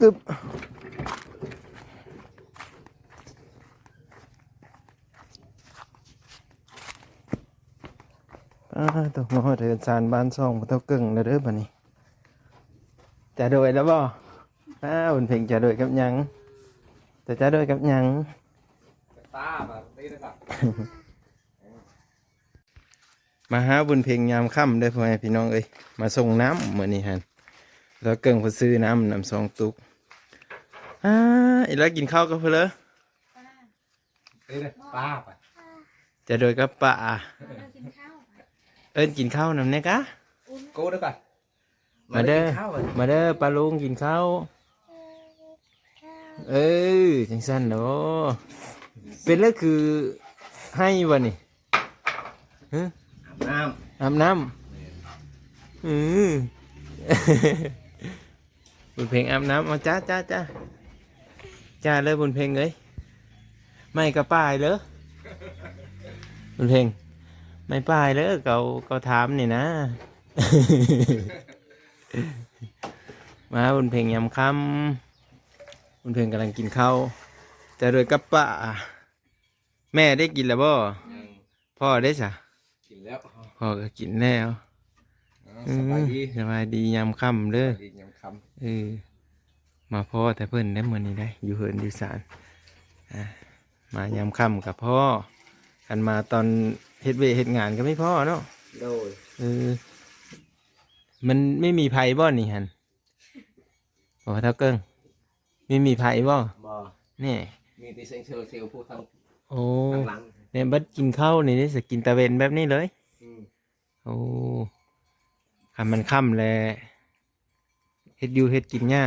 ตึ๊บตัวน้อยเดินสานบ้านซ่องเท่าเก่งเลยเด้อบัดนี้จะโดยแล้วบ่บุญเพ่งจะโดยกับหยังแต่จะโดยกับหยังตาแบบนี้นะครับมาหาบุญเพ่งยามค่ำได้พ่อแม่พี่น้องเอ้ยมาส่งน้ำเหมือนนี่ฮะแล้วเก่งพอซื้อน้ำซองตุกอีแล้วกินข้าวกับเพื่อนเลยป้าจะโดยกับป้าเอิ้นกินข้าวน้ำเนี่ยกะโก้ด้วยกันมาเด้อปลาลุงกินข้าวจังสั้นเนาะเป็นแล้วคือให้วันนี้อาบน้ำบุญเพ่งอาบน้ำเอาจ้าเลยบุญเพ่งเอ้ยไม่กระป่ายเลยบุญเพ่งไม่ป่ายเลยเขาถามนี่นะ มาบุญเพ่งยำค่ำบุญเพ่งกำลังกินข้าวแต่โดยกระป่าแม่ได้กินแล้วบ่พ่อได้จ้ะกินแล้วพ่อก็กินแล้วสบายดียำค่ำเด้อมาพ่อแต่เพื่อนได้เหมือนนี้ได้อยู่เหินดีสานมายำค่ำกับพ่อกันมาตอนเฮ็ดเฮ็ดงานก็ไม่พ่อเนาะโดยมันไม่มีไผ่บ่นี่ฮันโอ้เท่าเกิ้งไม่มีไผ่บ่นี่มีแต่เซลพูดทั้งโอ้เนี่ยบัดกินข้าวนี่จะกินตะเวนแบบนี้เลยโอ้คำมันค่ำเลยเฮ็ดอยู่เฮ็ดกินหญ้า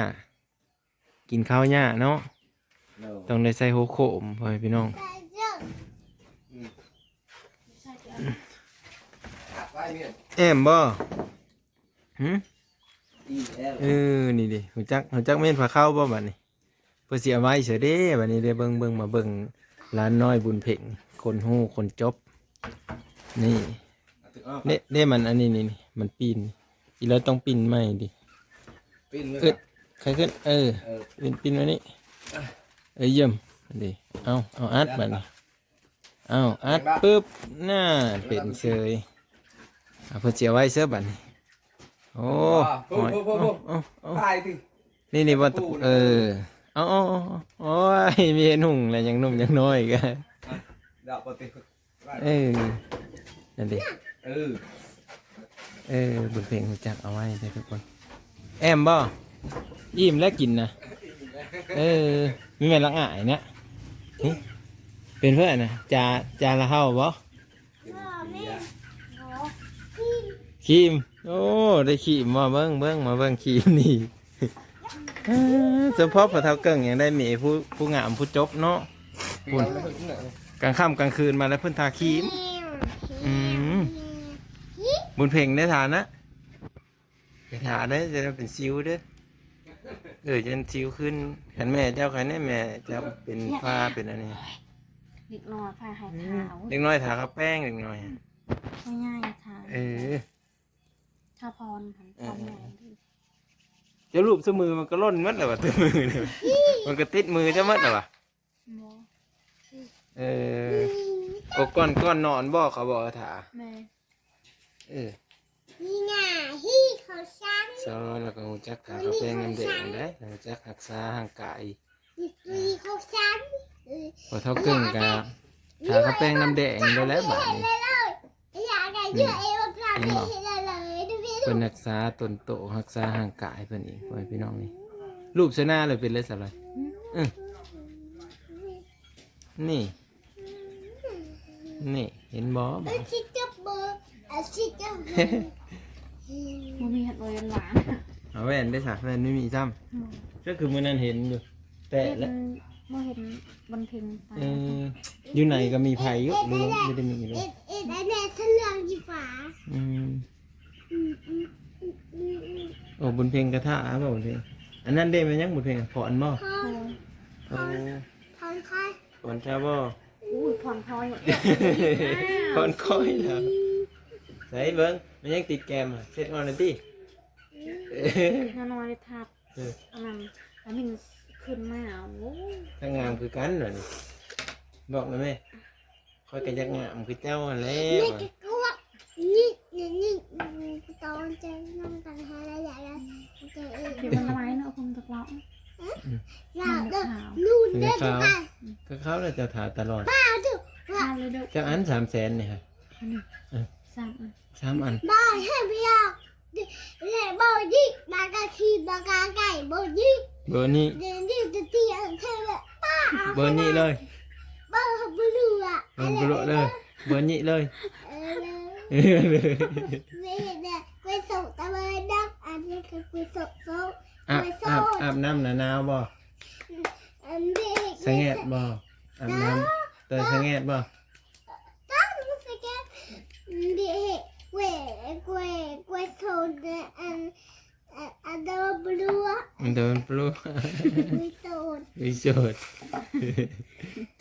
กินข้าวหญ้าเนาะต้องได้ใส่โฮโคมพ่อพี่น้องแอมบ่นี่ดิหัวจักเม่นผ้าเข้าบ่บัดนี้เพื่อเสียไว้เฉยเด้บัดนี้ได้เบิ่งมาเบิ่งร้านน้อยบุญเพ่งคนฮู้คนจบนี่ได้มันอันนี้นี่มันปีนอีแล้วต้องปีนใหม่ดิใครขึ้นปีนไว้นี่เยี่ยมดิเอาอัดบัดนี้เอาอัดปึ๊บน่าเป็นเฉยเพื่อเสียไว้เสื้อบัดนี้โอ้นี่ว่าโอ้ยมีเห็นหุ่งอะไรยังนุ่มยังน้อยกันนั่นดิบุญเพ่งจักเอาไว้ได้ทุกคนแอมบ่ยิ้มแล้วกินนะมีแม่ละง่ายเนี่ยเป็นเพื่อนนะจาละเฮาบ่ขีมโอ้ได้ขีมมาเบิ้งมาเบิ้งขีมนี่เฉพาะพอเท่าเก่งยังได้มีผู้งามผู้จบเนาะคุณกลางค่ำกลางคืนมาแล้วเพิ่นทาขีมบุญเพ่งได้ทานนะไปทาได้จะเป็นซิวเด้อจะซิวขึ้นขันแม่เจ้าขันแม่เจ้าเป็นผ้าเป็นอะไรเด็กน้อยผ้าขาวเด็กน้อยทาข้าวแป้งเด็กน้อยง่ายๆทาชาพรจะรูปสมือมันก็ล่นมัดเลยว่ะตัวมือเนี่ยมันก็ติดมือจะมัดเลยว่ะโอ้ก้อนนอนบ่เขาบอกถานี่ไงที่เขาชั้นซอแล้วก็หูจักขาเขาแป้งน้ำแดงได้หูจักหักษาห่างกายที่เขาชั้นพอเท่าเก่งกะขาเขาแป้งน้ำแดงได้แล้วบ่ายเป็นรักษาตนโตรักษาห่างกายเป็นอีกพี่น้องนี่รูปชนะเลยเป็นเลยสักเลยนี่เห็นบ่บ่มีหัดเลยหลานเอาแว่นได้สักแว่นไม่มีซ้ ก็คือมื้อนั้นเห็นอยู่แต่ เห็น แล้ว บ่เห็นบนเพ็งไป อยู่ไหนก็มีไผอยู่หรือว่าไม่ได้มีเลย อันนี้เรื่องจีฝา อืม อืมอืมอืมอืมอืม โอ้บุญเพลงกระทะบ่บุญเพลงอันนั้นได้มันยังบุญเพลงผ่อนบ่ พอ โอ้ พอนค่อย ผ่อนจ้าบ่ อุ้ยผ่อนพลอยหมด ผ่อนค่อยแล้วใส่เบิ่งมันยังติดแกมอ่ะเซ็ตออนแล้วติ น้อยๆทับอันนั้นอันนึงขึ้นมาโอ้ย ถ้างามคือกันเหรอนี่บอกเลยแม่ค่อยกันยักงามคือเจ้าหั่นแหล้ นี่ ว ก็ว่านี่ตอนจะนั่งกันหาอะไรอย่างเงี้ยจะเอง เดี๋ยวมันละไม้เนาะคงตะเลาะ เราเดินนู่นเดินไป ก็เขาแล้วจะถ่ายตลอด ป้าดู ทานเลยเด้อ เจ้าอัน300,000นี่ฮะ อันนี้สามอัน 3 อัน บ้าให้พี่ยอกเลยบอกยิ่งบากาคีบากาไก่บอกยิ่ง เบอร์นี้ เดี๋ยวนี้จะเตี้ยเธอแบบป้า เบอร์นี้เลย บ้าบลูอ่ะ เบอร์บลุเลยเบอร์นี้เลย เออไม่เห็นเนี่ยไปส่งตะวันดักอันนี้คือไปส่งโซ่ อาบน้ำหนาวบ่ อันนี้ สะแงดบ่อาบน้ำเตยสะแงดบ่ ต้องรู้สึกแกเด็กเว้เว้โซนอันเดอร์บลูอ่ะ มันเดินปลุ วิโซน วิสุทธ์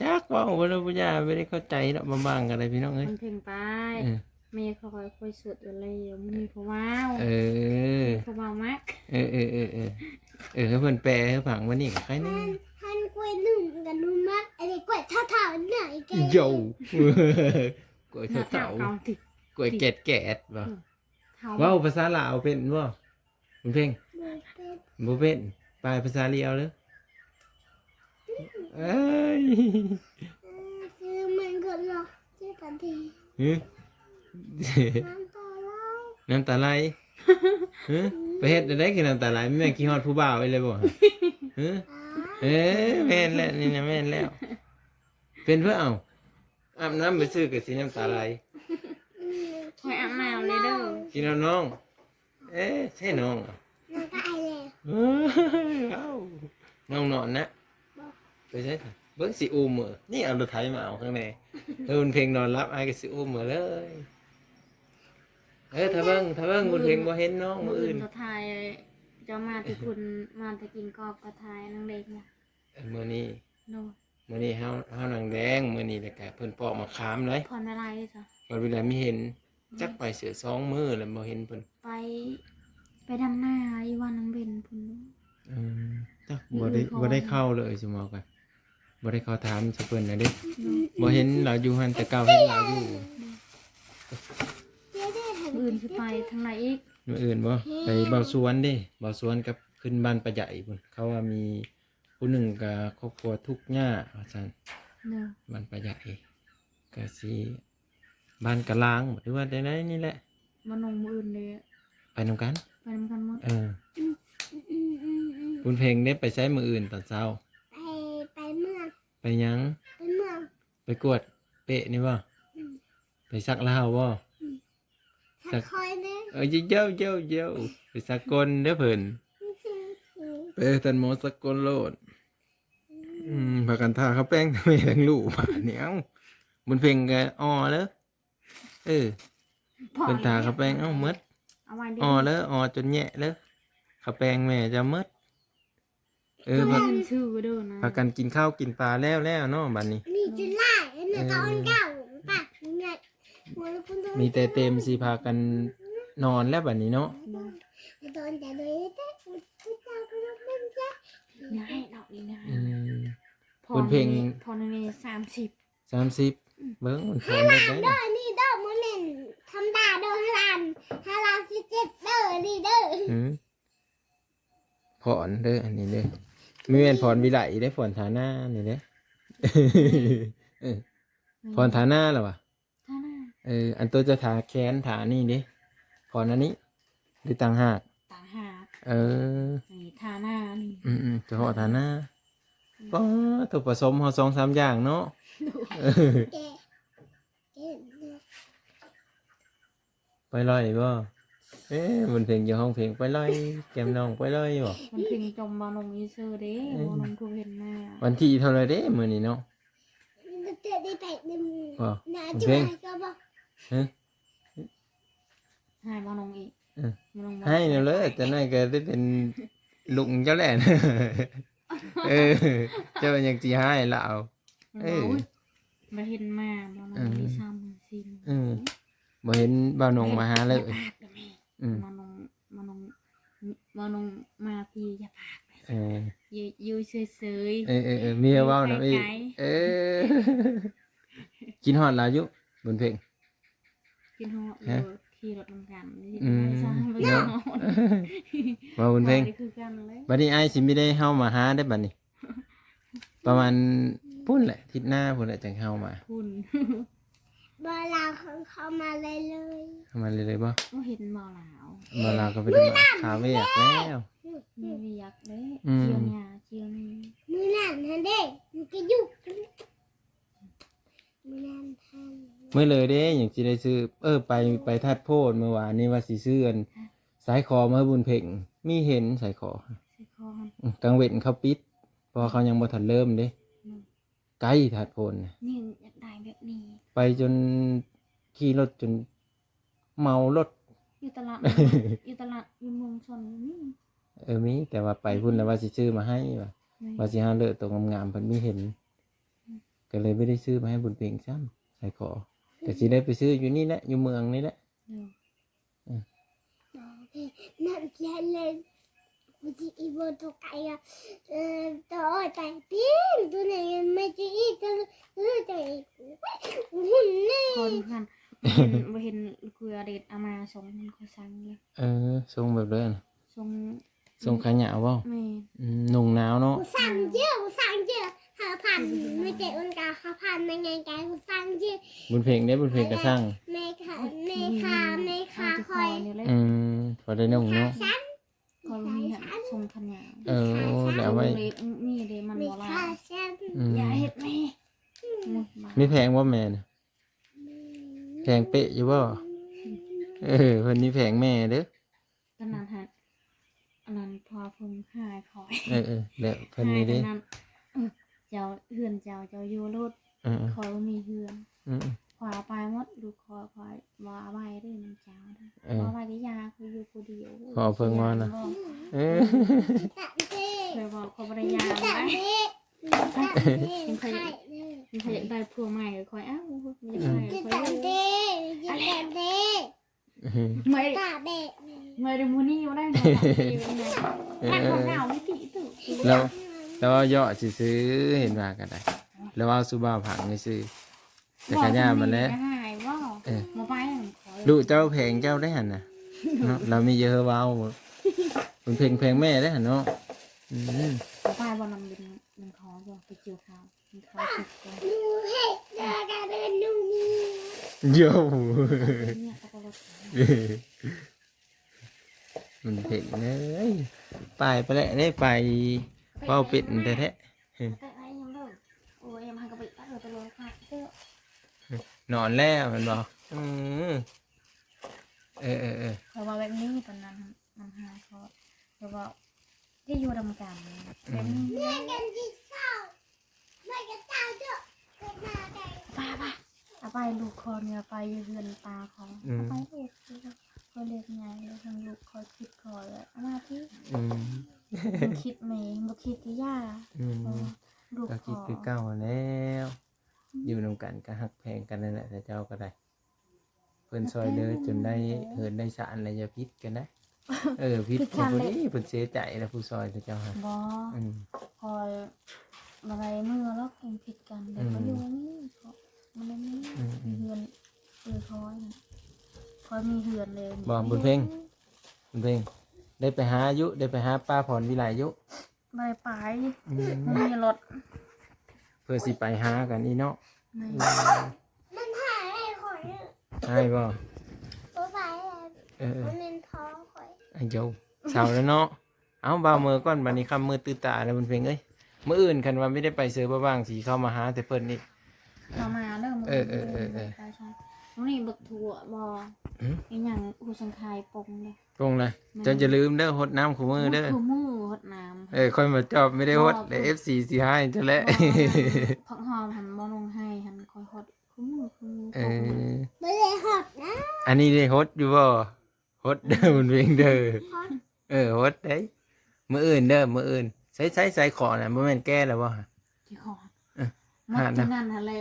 จักว่าบ่รู้ปัญญาไม่ได้เข้าใจเนาะบางๆกันเลยพี่น้องเอ้ย มันเพ่งไป เออ เมย์เขาค่อยสุดอะไรมันมีเขาว้าว เออ เขาว้าวมาก ให้เพิ่นแปลให้ฟังวันนี้ก็ใครนี่ ฮันกล้วยหนึ่งกับนุ่มมากอะไรกล้วยท่าไหนแก โยกล้วย หน้า เต่า เก่าติด กล้วยแกดบ่ เท้า เว้าภาษาลาวเป็นบ่คุณเพ่งบ่เป็นปลายภาษาลาวเลยเอ้ย คือมันก็หลอกที่ทันที ฮึ น้ำตาไหล น้ำตาไหลฮึไปเฮ็ดได้คือน้ำตาไหลแม่ขี้ฮอดผู้บ่าวอีเลยบ่ฮึ แม่นแล้วนี่นะแม่นแล้ว เป็นเพื่อเอาอาบน้ำไปซื้อกับสีน้ำตาไหล คอยอาบน้ำเลยเด้อ กินแล้วน้อง ใช่น้องเหรอ น้ำตาไหลเลย เอ้าน้องนอนนะไปใช่เบิ้งสีอูมเหรอนี่เอารถไถมาเอาข้างในแล้วบนเพลงนอนรับไอ้กับสีอูมเหรอเลยถ้าเบิ้งบนเพลงบ่เห็นน้อง มื มื อ อ อื่ อื่ น น ก็ทายจะมาที่คุณมาตะกินกอกก็ทายนางเด็กนะ มื้อนี้ โน มื้อนี้เฮานางแดงมื้อนี้แล้วก็เพิ่นปอกมาขามเลย พรอะไรจ้ะ วันเวลามีเห็นจักไปเสือ2 มื้อแล้วบ่เห็นเพิ่น ไปดำหน้าอีวันนางเบนพุ่น จักบ่ได้เข้าเลยสมอกันบ่ได้เข้าถามสเพิ่นน่ะเด้บ่เห็นเราอยู่หั่นแต่เก่าเห็นเราอยู่ เจ๊ได้เห็น อื่นคือไปทางไหนอีก มื้ออื่นบ่ไปเบาสวนเด้เบาสวนกับขึ้นบ้านปะใหญ่พุ่นเขาว่ามีผู้หนึ่งกับครอบครัวทุกข์ยากว่าซั่น เนอะ บ้านปะใหญ่ก็สิบ้านกะลางหรือว่าได้ๆนี่แหละ มานงมืออื่นเลย ไปนํกัน ไปนำกันหมด บุญเพลงได้ไปใช้มื้ออื่นตอนเช้า ไปเมือง ไปหยัง ไปเมือง ไปกวดเปะนี่บ่ไปซักลาวบ่ สักคอยเนี่ย เย้าไปสกลเด้อเพิ่นไปตันหมอสกลโลดพากันทาเขาวแป้งทำไมทั้งลูกผ่าเหนียวบนเพลงก็อ้อแล้วเพิ่นทาเขาวแป้งเอ้าหมด เอาไว้ดี อ้อแล้วอ้อจนแยะแล้วเขาวแป้งแม่จะหมดพา เป็นชื่อเด้อนะ พากันกินข้าวกินปลาแล้วเนาะบัดนี้ มีจุฬาเนี่ยตอนเก่าปะเนี่ย มีแต่เต็มสิพากันนอนแล้วบัดนี้เนาะ ตอนแต่เลยแต่ผู้ชายก็ต้องเป็นจ้ะ อย่าให้ดอกอีกนะ บนเพลง พอในนี้30 30เบิ้งมันพอได้ไหม เด้อนี่เด้อโมเมนทำตาเด้อฮาลาน17เด้อนี่เด้อ ผ่อนเด้ออันนี้เด้อไม่แม่นผ่อนวิไลได้ผ่อนฐาหน้านี่เด้ผ่อนฐาหน้าเหรอวะ ท่าหน้า อันตัวจะถาแขนถานี่เด้ผ่อนอันนี้หรือต่างหาก ต่างหาก นี่ท่าหน้านี่ จะห่อฐาหน้าก็ถูกผสมห่อ2-3อย่างเนาะ แก ไปลอยบ่ ส บุญเพ็งอยู่ห้องเพลงไปเลยแกมน้องไปเลยบ่ มันเพิ่งจมบ่นงอีซื่อเด้บ่นงคือเห็นหน้า วันที่เท่าไรเด้มื้อนี้เนาะ เจอได้ไปหนึ่ง บ่ นา บุญ จุ เพ็ง ก็บอก ฮะ ให้บ่นงอีก เออ บ่นงบ่ ให้แนวเลยแต่น้อยก็ได้เป็นลุงเจ้าแหละ เออเจ้ายังสิให้ละเอา เอ้ย บ่เห็นมาบ่นงอีซ้ำซิม บ่เห็นบ่าวนงมาหาเลย อย่าปากเด้อแม่ อืม บ่นงบ่นงบ่นงมาพี่อย่าปาก เออ อยู่เฉยๆ เมียเว้านํอีก ไกล เออกินฮอดลาอยู่บุญเพ็ง กินฮอด ฮะ ขี่รถนำกันนี่ อืม ไม่สร้างบ่ เนาะ นอน มาบุญเพ็ง นี่คือกันเลย บัดนี้อ้ายสิไม่ได้เฮามาหาได้บัดนี้ ประมาณพุ่นแหละทิศหน้าพุ่นแหละจังเฮามา คุณ เวลาของเขามาเลยเลย เข้ามาเลยบ่ บ่เห็นบ่หลาว มาลาก็ไปได้มาคาเวียกแล้ว มีเวียกเด้ อืม เจียวหญ้าเจียวนี่ มือนั่นฮันเด้มันก็ยุกมือนั่นฮัน เมื่อเลยเด้อย่างสิได้ซื้อไปทัดโพดเมื่อวานนี้ว่าสิซื้ออันสายคอมาให้บุญเพ่งมีเห็นสายคอ ใส่คอมัน กลางเว้นเขาปิดเพอเขายังบ่ทันเริ่มเด้ อืม ไกลทัดโพนน่ะ นี่อยากได้แบบนี้ ไปจนขี่รถจนเมารถ อยู่ตลาด อยู่ตลาดอยู่เมืองชนนี่ มีแต่ว่าไปพุ่นแล้วว่าสิซื้อมาให้ว่า นี่ ว่าสิหาเลอะตัวงามๆเพิ่นมีเห็น ก็เลยไม่ได้ซื้อมาให้บุญเพ็งซ้ำใส่ขอแต่สิได้ไปซื้ออยู่นี่แหละอยู่เมืองนี่แหละ เดี๋ยว นั่นแค่เลยกูจะอีโบตัวไก่อะตัวไก่ปิ้งตัวไหนไม่จะอีตัวใจหุ่นนี่ คนกันบ่เห็นคุยอดีตเอามาส่งมันก็สั่งเลย ทรงแบบเดิม ส่ง ทรงขายาวบ่ แม่ นุ่งหนาวเนาะ กูสั่งเยอะกูสั่งเยอะ5,000ไม่เจ็ดวันกา5,000ไม่ไงแกกูสั่งเยอะ บุญเพ็งได้บุญเพ็งก็สร้าง แม่ค่ะคอย นี่เลย พอได้นุ่งเนาะ ฉัน คอยมีส่งขยะ แล้วไว้ นี่เลยมัน แม่ บ่ลา ค่ะฉัน อย่าเฮ็ดแม่ มีแพงว่าแม่น่ะแพงเป๊ะอยู่บ่เพิ่นมีแพงแม่เด้อ ตอนนั้นฮะอันนั้นพอเพิ่งหายคอย แล้วเพิ่นนี่เด้ เจ้าเฮือนเจ้าอยู่รถ คอยมีเฮือนขวาไปหมดดูคอยว่าไว้ด้วยน้ำเจ้าว่าไว้ก็ยาคืออยู่ผู้เดียว ขอเพิ่งว่านะ ตัดเต้ เคยบอกเขาบริยา ตัด ไว้ เต้ตัดเต้ไข่ มันเคยได้ผัวใหม่คอยอ้าวมีใคร จะ คอ ตั ย ดเต้จะตัดเต้ ไม่ ตัดเต้ ไม่ได้มูนี่มาได้หรอกนั่งของเงาไม่ติดตื่น แล้วย่อสิซื้อเห็นว่าก็ได้ แล้วเอาสุบ้าผังนี่ซื้อแต่ขะยามันแล้ว หายว่ามาไปขอ ลูกเจ้าแพงเจ้าได้หันน่ะเนาะเรามีเยอะเว้าเป็นเพลงแม่ได้หันเนาะ มาไปบอลนำบินมันคออยู่ไปเจียวข้าวมันคอสุดเลย ดูให้เจอกันเป็นนุ่มนี่ โย่ เนี่ยตะโกน มันเพลงเลยไปแล้วได้ไปเป้าเป็ดแท้ แต่ไอ้ยังเลิกโอ้ยยังพังกระปิตัดเลยตะโกนค่ะเจ้า ๆนอนแล้วมันบอกเออ เพราะว่าแบบนี้ตอนนั้นมันหายคอเพราะว่าที่อยู่ดำกันแบบนี้ แม่กันที่เศร้าแม่กันเศร้าเจ้าเป็นมาไก่ ไปเอาไปลูกคอเนี่ยไปเฮือนตาคอเอาไปลูกคอยเรียกไงแล้วทางลูกคอยคิดคอยเอามาที่คิดเมย์บ่คิดที่ย่าลูก ก็ ค คิด อ คือเก่าแล้ว อยู่นำกันก็หักแพงกันนั่นแหละแต่เจ้าก็ได้ เพิ่นซอยเด้อจนได้เหินได้สะอันอะไรอย่าพิษกันนะพิษคนนี้เพิ่นเสียใจแล้วผู้ซอยเจ้าฮะ บ่คอยอะไรเมื่อแล้วเองผิดกันเดี๋ยวก็อยู่นี่มันไม่มีเฮือนคอยมีเฮือนเลย บอกบุญเพ่งได้ไปหาอายุได้ไปหาป้าพรวิไลอายุ ไม่ไปมันมีรถ เพื่อสิไปหากันนี่เนาะ ไม่ มันหายไอ้ข่อยเนี่ย ใช่บ่ ตัวไปมันเป็นท้องข่อย ไอ้เจ้าเช้าแล้วเนาะเอาบ่าวมือก่อนบัดนี้คำมือตื่นตาแล้วบุญเพ่งเอ้ยมื้ออื่นคันว่าไม่ได้ไปเสือบ้างสิเข้ามาหาแต่เพิ่นนี่ เรามาเริ่มไปใช่ นี่บักถั่วบ่อีหยังหูสังคายปงเลย ตรงเลยจนจะลืมเด้อหดน้ำขูมือเด้อ คือมือหดน้ำ ค่อยมาจอบไม่ได้หดเดี๋ยว FC สิให้จะแหละ ผักหอมหันบ่ลงให้หันคอยหดคือมือ เออ ไม่ได้หอบนะ อันนี้ได้หดอยู่บ่หดเด้อมันเวงเด้อหดได้มื้ออื่นเด้อมื้ออื่นใส่ขอน่ะบ่แม่นแก้แล้วบ่ ที่คอ หาดนะ ที่นั่นอะไร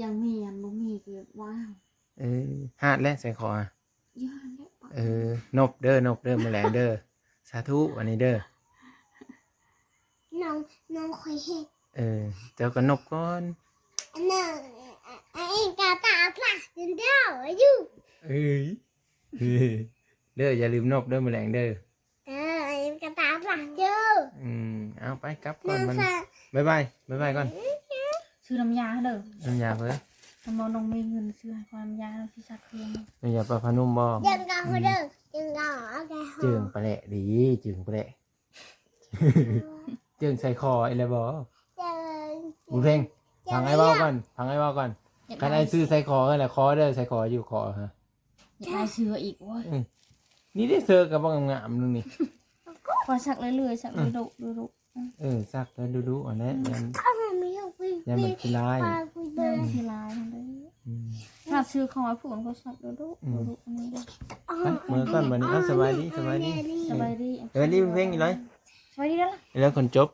ยังมีอันบ่มีคือว้าว หาดแล้วใส่ขออ่ะ ย่านแล้วปะ นบเด้อนบเด้อแมลงเด้อสาธุอันนี้เด้อ น้องคอยเห็น เจ้าก็นบก่อน น้องไอ้กาตาปลาเดินเด้าอยู่ เอ้ยเด้ออย่าลืมนบเด้อแมลงเด้อ ไอ้กาตาปลาเด้อ เอาไปกลับก่ น้ อ อน ง มัน ฟ้า บ๊ายบายก่อน ซื้อน้ำยาเด้อ น้ำยาเพิ่น ทำบ่ลงมีเงินซื้อให้ความยาแล้วสิซักเครื่อง น้ำยาปลาพนุ่มบ่ ยังกาหัวเด้อยังกาเอาแกหอ จึงปลาแหละดีจึงปลาแหละจึงใส่คอไอ้เลยบ่ เจอ บุญเพ่งฟังไอ้เว้าก่อนคันไอ้ซื้อใส่คอกันแหละคอเด้อใส่คออยู่คอฮะ อยากได้เสื้ออีกเว้ย นี่ได้เซอร์กับบ่งามๆนึงนี่ พอซักเรื่อยๆซักดุ ซักแล้วดูๆอันนี้ยัน ข้าวไม่เอาไป ยันมันขี้ลาย ปลาคุย ๆ เด้อ ทีลายทั้งเลยถ้าซื้อของไอ้ผู้คนก็ซักดุอันนี้เด้อ ไปมือก่อนวันนี้สบายดี สบายดี นี่เพลงอีกเลย สบายดีแล้วล่ะ แล้วคนจบ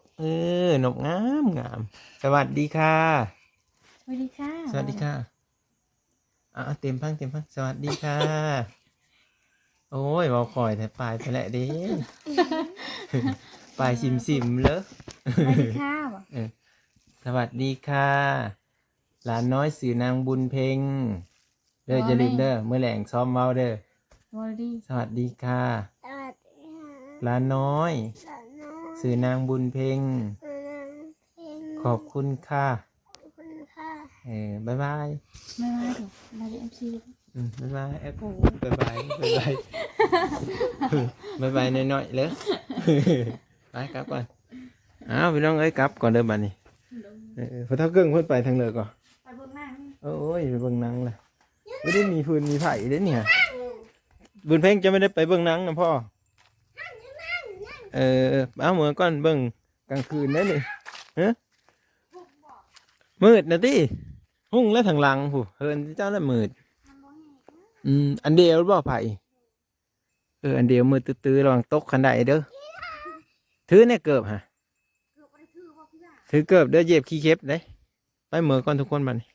นกงามสวัสดีค่ะ สวัสดีค่ะ สวัสดีค่ะเต็มพังสวัสดีค่ะ โอ้ยบอกคอยแต่ปลายไปแหละดิปลายซิมเลย สวัสดีค่ะบ่ สวัสดีค่ะหลานน้อยสื่อนางบุญเพ็งเด้ออย่าลืมเด้อเมื่อแหล่งซ้อมเมาเด้อ สวัสดี สวัสดีค่ะ สวัสดีค่ะ หลานน้อย สวัสดี สื่อนางบุญเพ็ง ขอบคุณค่ะ ขอบคุณค่ะ บ๊ายบาย ไม่ว่าเถอะมาดี MC บ๊ายบายโอ้บ๊ายบายบ๊ายบายน้อยๆเลยไปกลับก่อนพี่น้องเอ้ยกลับก่อนเด้อบัดนี้พอเท่าเกิ้งเพิ่นไปทางเลยก่อน ไปเบิ่งหน้า โอ้ยไปเบิ่งหนังเลยไม่ได้มีฟืนมีไผ่เด้เนี่ยบุญเพ่งจะไม่ได้ไปเบิ่งหนังนะพ่อเอาเหมือนก่อนเบิ่งกลางคืนได้นี่มืดนะติหุ่งแล้วทางหลังผู้เฮินเจ้าแล้วมืดอันเดียวหรือเปล่าไผ่อันเดียวมืดตื้อๆระวังตกขันไดเด้อถือเนี่ยเกือบฮะถือเกือบเด้อเหยียบขี้เข็บเด้ไปเหมือนก่อนทุกคนบัดนี้